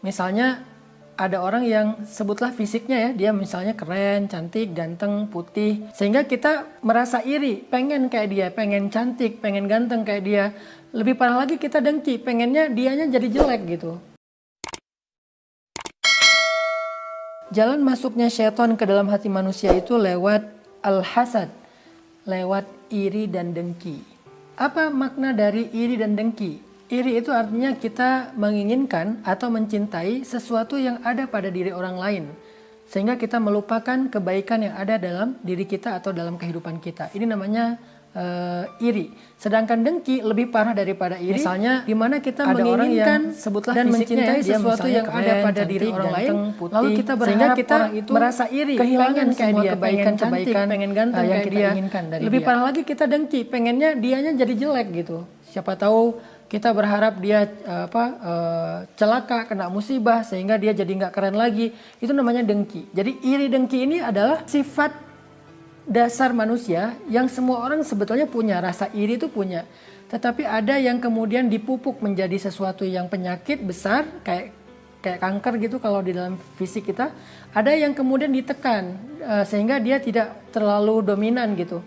Misalnya ada orang yang sebutlah fisiknya ya, dia misalnya keren, cantik, ganteng, putih. Sehingga kita merasa iri, pengen kayak dia, pengen cantik, pengen ganteng kayak dia. Lebih parah lagi kita dengki, pengennya dianya jadi jelek gitu. Jalan masuknya syaitan ke dalam hati manusia itu lewat al-hasad, lewat iri dan dengki. Apa makna dari iri dan dengki? Iri itu artinya kita menginginkan atau mencintai sesuatu yang ada pada diri orang lain. Sehingga kita melupakan kebaikan yang ada dalam diri kita atau dalam kehidupan kita. Ini namanya iri. Sedangkan dengki lebih parah daripada iri. Misalnya di mana kita menginginkan sebutlah dan mencintai sesuatu yang ada pada diri orang lain, putih, lalu kita berharap kita orang itu merasa iri, kehilangan kayak dia, pengen cantik, pengen ganteng yang kita inginkan dari lebih dia. Parah lagi kita dengki, pengennya dianya jadi jelek gitu. Siapa tahu kita berharap dia celaka, kena musibah sehingga dia jadi nggak keren lagi. Itu namanya dengki. Jadi iri dengki ini adalah sifat dasar manusia yang semua orang sebetulnya punya, rasa iri itu punya. Tetapi ada yang kemudian dipupuk menjadi sesuatu yang penyakit besar kayak kanker gitu kalau di dalam fisik kita. Ada yang kemudian ditekan sehingga dia tidak terlalu dominan gitu.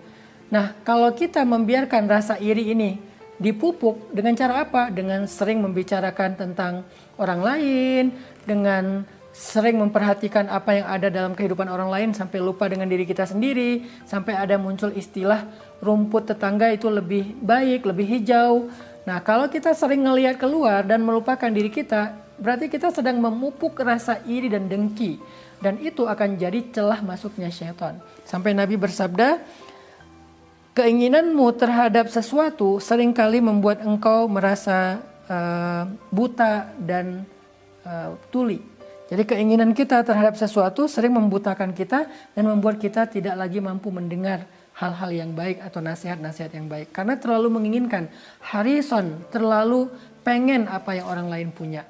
Nah, kalau kita membiarkan rasa iri ini dipupuk dengan cara apa? Dengan sering membicarakan tentang orang lain, dengan sering memperhatikan apa yang ada dalam kehidupan orang lain sampai lupa dengan diri kita sendiri, sampai ada muncul istilah rumput tetangga itu lebih baik, lebih hijau. Nah, kalau kita sering ngelihat keluar dan melupakan diri kita, berarti kita sedang memupuk rasa iri dan dengki. Dan itu akan jadi celah masuknya syaitan. Sampai Nabi bersabda, keinginanmu terhadap sesuatu seringkali membuat engkau merasa buta dan tuli. Jadi keinginan kita terhadap sesuatu sering membutakan kita dan membuat kita tidak lagi mampu mendengar hal-hal yang baik atau nasihat-nasihat yang baik. Karena terlalu menginginkan, harison, terlalu pengen apa yang orang lain punya.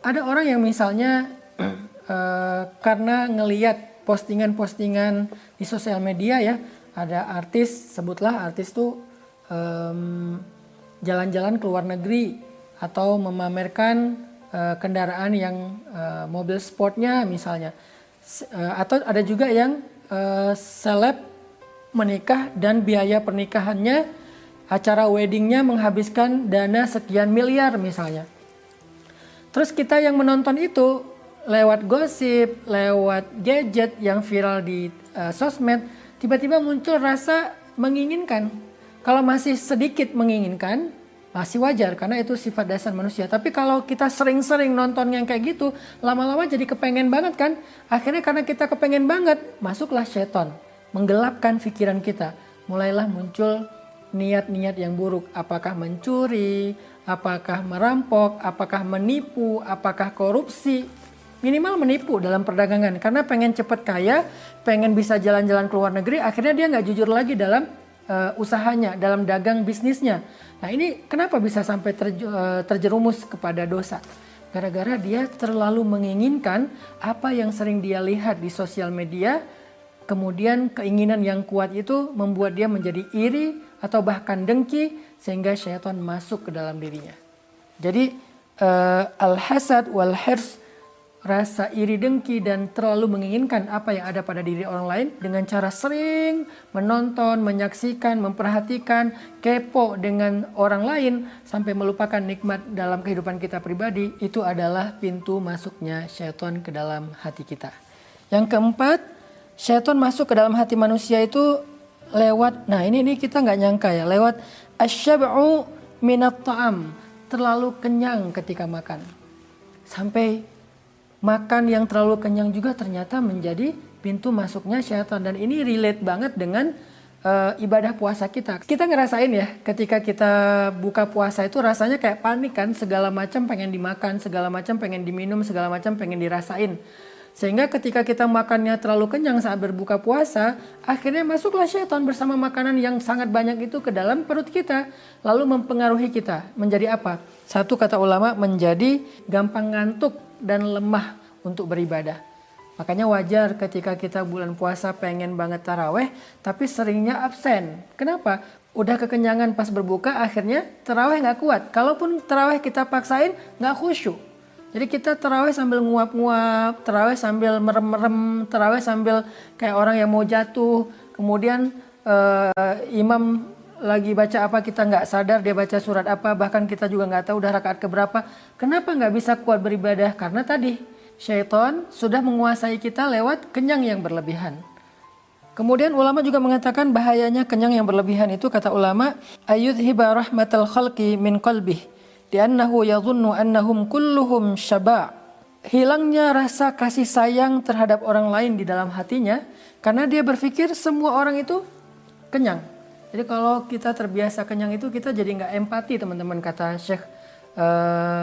Ada orang yang misalnya karena ngelihat postingan-postingan di sosial media ya, ada artis, sebutlah artis tuh jalan-jalan ke luar negeri atau memamerkan kendaraan yang mobil sportnya misalnya, atau ada juga yang seleb menikah dan biaya pernikahannya, acara weddingnya menghabiskan dana sekian miliar misalnya. Terus kita yang menonton itu lewat gosip, lewat gadget yang viral di sosmed, tiba-tiba muncul rasa menginginkan. Kalau masih sedikit menginginkan, masih wajar karena itu sifat dasar manusia. Tapi kalau kita sering-sering nonton yang kayak gitu, lama-lama jadi kepengen banget kan. Akhirnya karena kita kepengen banget, masuklah syaitan, menggelapkan pikiran kita. Mulailah muncul niat-niat yang buruk. Apakah mencuri, apakah merampok, apakah menipu, apakah korupsi. Minimal menipu dalam perdagangan. Karena pengen cepat kaya, pengen bisa jalan-jalan ke luar negeri, akhirnya dia nggak jujur lagi dalam usahanya, dalam dagang bisnisnya. Nah ini kenapa bisa sampai terjerumus kepada dosa? Gara-gara dia terlalu menginginkan apa yang sering dia lihat di sosial media, kemudian keinginan yang kuat itu membuat dia menjadi iri atau bahkan dengki sehingga syaitan masuk ke dalam dirinya. Jadi al-hasad wal-hirs, rasa iri dengki dan terlalu menginginkan apa yang ada pada diri orang lain dengan cara sering menonton, menyaksikan, memperhatikan, kepo dengan orang lain sampai melupakan nikmat dalam kehidupan kita pribadi, itu adalah pintu masuknya syaitan ke dalam hati kita. Yang keempat, syaitan masuk ke dalam hati manusia itu lewat, nah ini kita nggak nyangka ya, lewat asyab'u minat ta'am, terlalu kenyang ketika makan. Sampai makan yang terlalu kenyang juga ternyata menjadi pintu masuknya syaitan. Dan ini relate banget dengan ibadah puasa kita. Kita ngerasain ya ketika kita buka puasa itu rasanya kayak panik kan. Segala macam pengen dimakan, segala macam pengen diminum, segala macam pengen dirasain. Sehingga ketika kita makannya terlalu kenyang saat berbuka puasa, akhirnya masuklah syaitan bersama makanan yang sangat banyak itu ke dalam perut kita. Lalu mempengaruhi kita. Menjadi apa? Satu kata ulama, menjadi gampang ngantuk dan lemah untuk beribadah. Makanya wajar ketika kita bulan puasa pengen banget taraweh, tapi seringnya absen. Kenapa? Udah kekenyangan pas berbuka, akhirnya taraweh gak kuat. Kalaupun taraweh kita paksain, gak khusyuk. Jadi kita terawih sambil nguap-nguap, terawih sambil merem-merem, terawih sambil kayak orang yang mau jatuh. Kemudian imam lagi baca apa kita nggak sadar dia baca surat apa, bahkan kita juga nggak tahu udah rakaat keberapa. Kenapa nggak bisa kuat beribadah? Karena tadi syaitan sudah menguasai kita lewat kenyang yang berlebihan. Kemudian ulama juga mengatakan bahayanya kenyang yang berlebihan itu, kata ulama, ayudhiba rahmatal khalqi min qalbih li'annahu yadhunnu annahum kulluhum syaba'. Hilangnya rasa kasih sayang terhadap orang lain di dalam hatinya karena dia berpikir semua orang itu kenyang. Jadi kalau kita terbiasa kenyang itu kita jadi nggak empati, teman-teman, kata Syekh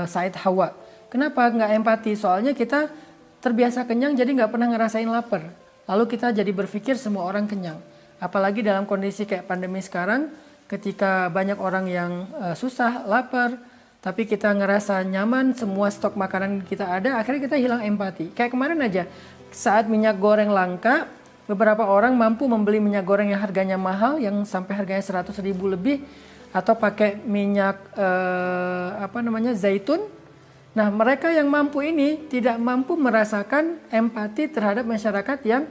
Said Hawa. Kenapa nggak empati? Soalnya kita terbiasa kenyang jadi nggak pernah ngerasain lapar. Lalu kita jadi berpikir semua orang kenyang. Apalagi dalam kondisi kayak pandemi sekarang, ketika banyak orang yang susah, lapar, tapi kita ngerasa nyaman, semua stok makanan kita ada, akhirnya kita hilang empati. Kayak kemarin aja, saat minyak goreng langka, beberapa orang mampu membeli minyak goreng yang harganya mahal, yang sampai harganya 100.000 lebih, atau pakai minyak zaitun. Nah, mereka yang mampu ini tidak mampu merasakan empati terhadap masyarakat yang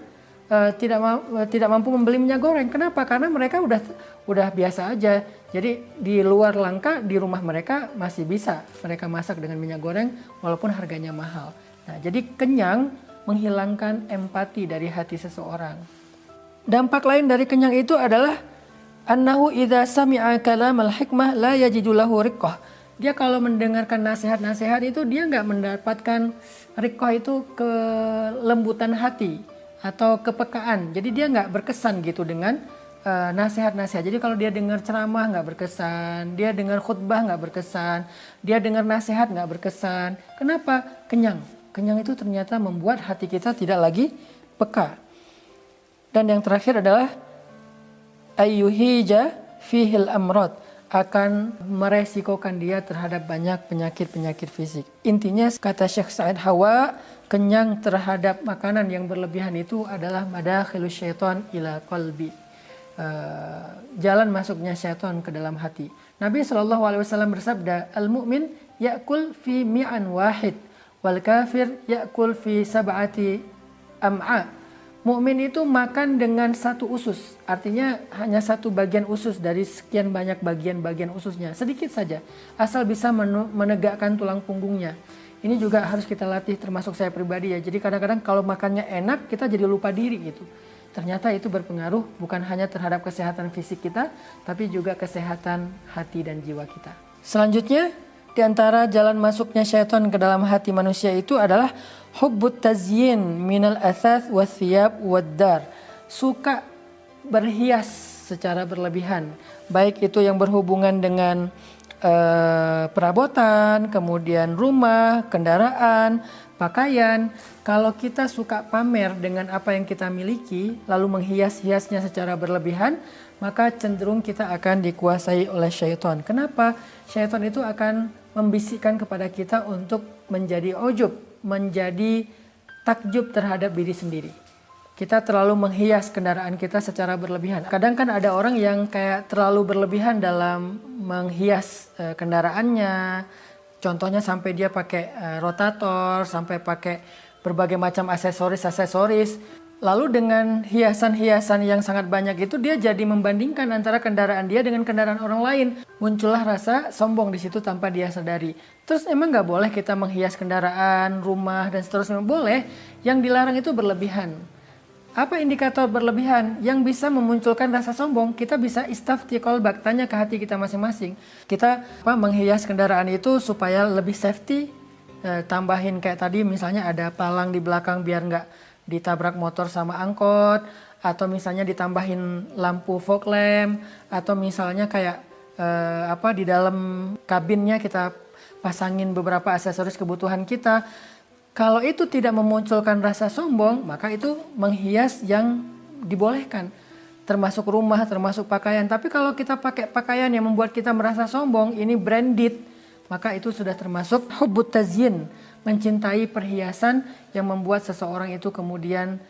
tidak mampu membeli minyak goreng. Kenapa? Karena mereka udah biasa aja. Jadi di luar langka, di rumah mereka masih bisa mereka masak dengan minyak goreng walaupun harganya mahal. Nah, jadi kenyang menghilangkan empati dari hati seseorang. Dampak lain dari kenyang itu adalah annahu idza sami'a kalamal hikmah la yajidu lahu riqqah. Dia kalau mendengarkan nasihat-nasihat itu dia nggak mendapatkan riqqah, itu kelembutan hati atau kepekaan. Jadi dia nggak berkesan gitu dengan nasihat-nasihat. Jadi kalau dia dengar ceramah nggak berkesan, dia dengar khutbah nggak berkesan, dia dengar nasihat nggak berkesan. Kenapa? Kenyang. Kenyang itu ternyata membuat hati kita tidak lagi peka. Dan yang terakhir adalah ayyuhija fihil amrad, akan meresikokan dia terhadap banyak penyakit-penyakit fisik. Intinya kata Syekh Said Hawa, kenyang terhadap makanan yang berlebihan itu adalah madakhilus syaitan ila qalbi. Jalan masuknya syaitan ke dalam hati. Nabi SAW bersabda, al-mu'min ya'kul fi mi'an wahid, wal kafir ya'kul fi sab'ati am'a. Mukmin itu makan dengan satu usus, artinya hanya satu bagian usus dari sekian banyak bagian-bagian ususnya, sedikit saja, asal bisa menegakkan tulang punggungnya. Ini juga harus kita latih, termasuk saya pribadi ya. Jadi kadang-kadang kalau makannya enak, kita jadi lupa diri gitu. Ternyata itu berpengaruh bukan hanya terhadap kesehatan fisik kita, tapi juga kesehatan hati dan jiwa kita. Selanjutnya, di antara jalan masuknya syaitan ke dalam hati manusia itu adalah hubbut tazyin minal athath wathiyab waddar. Suka berhias secara berlebihan, baik itu yang berhubungan dengan perabotan, kemudian rumah, kendaraan, pakaian. Kalau kita suka pamer dengan apa yang kita miliki, lalu menghias-hiasnya secara berlebihan, maka cenderung kita akan dikuasai oleh syaitan. Kenapa? Syaitan itu akan membisikkan kepada kita untuk menjadi ujub, menjadi takjub terhadap diri sendiri. Kita terlalu menghias kendaraan kita secara berlebihan. Kadang kan ada orang yang kayak terlalu berlebihan dalam menghias kendaraannya. Contohnya sampai dia pakai rotator, sampai pakai berbagai macam aksesoris. Lalu dengan hiasan-hiasan yang sangat banyak itu, dia jadi membandingkan antara kendaraan dia dengan kendaraan orang lain. Muncullah rasa sombong di situ tanpa dia sadari. Terus emang nggak boleh kita menghias kendaraan, rumah, dan seterusnya? Boleh. Yang dilarang itu berlebihan. Apa indikator berlebihan yang bisa memunculkan rasa sombong? Kita bisa istafti qalbak, tanya ke hati kita masing-masing. Kita menghias kendaraan itu supaya lebih safety. Tambahin kayak tadi misalnya ada palang di belakang biar nggak ditabrak motor sama angkot, atau misalnya ditambahin lampu fog lamp, atau misalnya kayak di dalam kabinnya kita pasangin beberapa aksesoris kebutuhan kita. Kalau itu tidak memunculkan rasa sombong, maka itu menghias yang dibolehkan, termasuk rumah, termasuk pakaian. Tapi kalau kita pakai pakaian yang membuat kita merasa sombong, ini branded, maka itu sudah termasuk hubbut tazyin, mencintai perhiasan yang membuat seseorang itu kemudian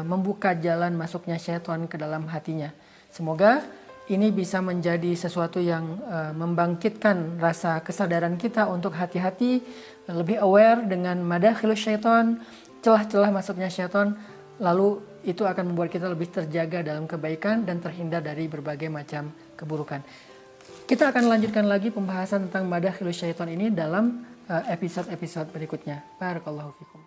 membuka jalan masuknya syaitan ke dalam hatinya. Semoga ini bisa menjadi sesuatu yang membangkitkan rasa kesadaran kita untuk hati-hati, lebih aware dengan madakhilus syaitan, celah-celah masuknya syaitan, lalu itu akan membuat kita lebih terjaga dalam kebaikan dan terhindar dari berbagai macam keburukan. Kita akan lanjutkan lagi pembahasan tentang madakhilus syaitan ini dalam episode-episode berikutnya. Barakallahu fikum.